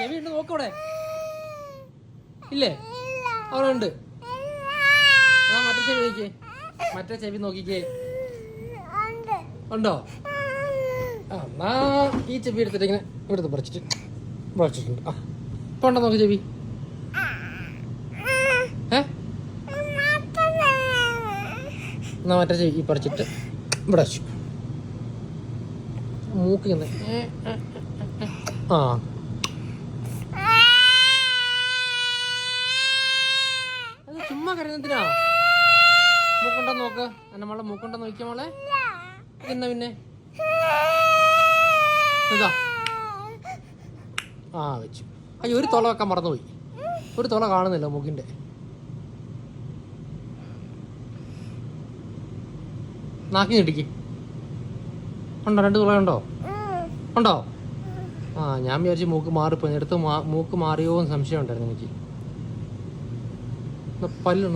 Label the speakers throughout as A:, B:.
A: ചെവി ഉണ്ട് നോക്കവിടെ ഇല്ലേ? അവിടെ ഉണ്ട്. ആ മറ്റേ ചെവി നോക്കിയേ, മറ്റേ ചെവി നോക്കിക്കേ. ഉണ്ടോ? എന്നാ ഈ ചെവി എടുത്തിട്ട് ഇങ്ങനെ ഇവിടുത്തെ പറിച്ചിട്ടുണ്ട്. ആ ഇപ്പൊ ഉണ്ടോ നോക്ക് ചെവി? എന്നാ മറ്റേ ചെവി പറിച്ചിട്ട് ഇവിടെ വെച്ചു. മൂക്കിന്ന് ആ അത് ചുമ്മാ കരയുന്നതിനാ. മൂക്കുണ്ടോ നോക്ക്. എന്നെ മോളെ മൂക്കുണ്ടോ നോക്കിയ മോളെ. പിന്നെ പിന്നെ ഇതാ ആ വെച്ചു. അയ്യോ ഒരു തുള വെക്കാൻ മറന്നുപോയി. ഒരു തുള കാണുന്നില്ല മൂക്കിൻ്റെ. നാക്കി കിട്ടിക്ക്. ഉണ്ടോ? 2 തുള ഉണ്ടോ? ഉണ്ടോ? ആ ഞാൻ വിചാരിച്ചു മൂക്ക് മാറിപ്പോയി. എടുത്ത് മൂക്ക് മാറിയോ എന്ന് സംശയം ഉണ്ടായിരുന്നു എനിക്ക്. പല്ല്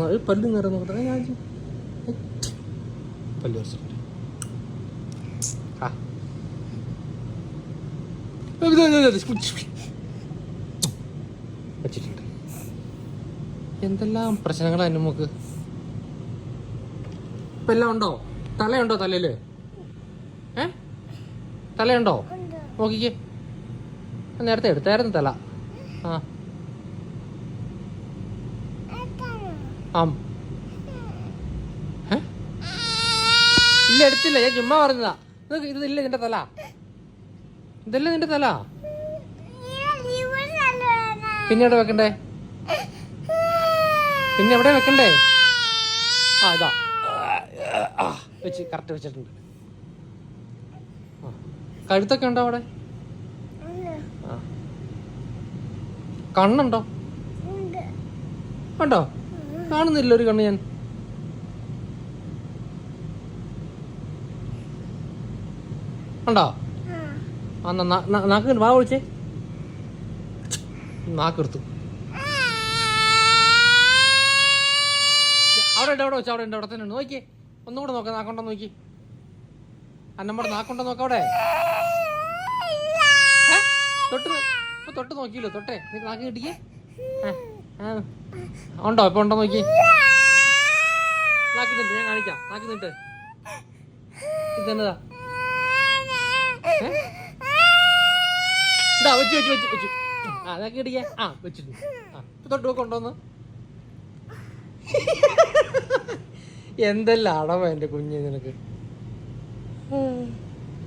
A: നേരം നോക്കട്ടെ. ഞാൻ പല്ല് വരച്ചിട്ടുണ്ട്. വെച്ചിട്ടുണ്ട്. എന്തെല്ലാം പ്രശ്നങ്ങളാണ് നമുക്ക്. ഇപ്പം എല്ലാം ഉണ്ടോ? തലയുണ്ടോ തലയില്? തലയുണ്ടോ? നോക്കിക്കേ. നേരത്തെ എടുത്തായിരുന്നു തല. ആ ഇല്ല എടുത്തില്ല. ഞാൻ ചുമ്മാ പറഞ്ഞതാ. ഇതില്ല നിന്റെ തല. ഇതല്ലേ നിന്റെ തല. പിന്നെ എവിടെ വെക്കണ്ടേ? പിന്നെ എവിടെ വെക്കണ്ടേ? ആ ഇതാ വെച്ച് കറക്റ്റ് വെച്ചിട്ടുണ്ട്. കഴുത്തൊക്കെ ഉണ്ടോ അവിടെ? കണ്ണുണ്ടോ? ഉണ്ടോ? കാണുന്നില്ല ഒരു കണ്ണ് ഞാൻ. ഉണ്ടോ? ആ നാക്ക് വാ വിളിച്ചേ. നാക്കെടുത്തു. അവിടെ ഉണ്ട്, അവിടെ വെച്ചു. അവിടെ ഉണ്ട്, അവിടെ തന്നെ ഉണ്ട്. നോക്കിയേ, ഒന്നും കൂടെ നോക്കാം. നാക്കുണ്ടോ നോക്കി. അന്നമ്മടെ നാക്കുണ്ടോ നോക്കാം അവിടെ. തൊട്ട് നോക്കിയില്ലോ. തൊട്ടേ നാക്ക് കിട്ടിക്കേ. ഉണ്ടോ? ഇപ്പൊ ഉണ്ടോ നോക്കി. നാക്കി നിട്ട് ഞാൻ കാണിക്കാം. നാക്കി നിട്ട്. ഇതെന്നതാ? ഇതാ വെച്ചു വെച്ചു വെച്ചു വെച്ചു. ആ നാക്കി കിട്ടിക്കേ. ആ വെച്ചിട്ടുണ്ട്. ആ തൊട്ട് നോക്കുണ്ടോന്ന്. എന്തെല്ലാം അടവാ എൻ്റെ കുഞ്ഞ് നിനക്ക്.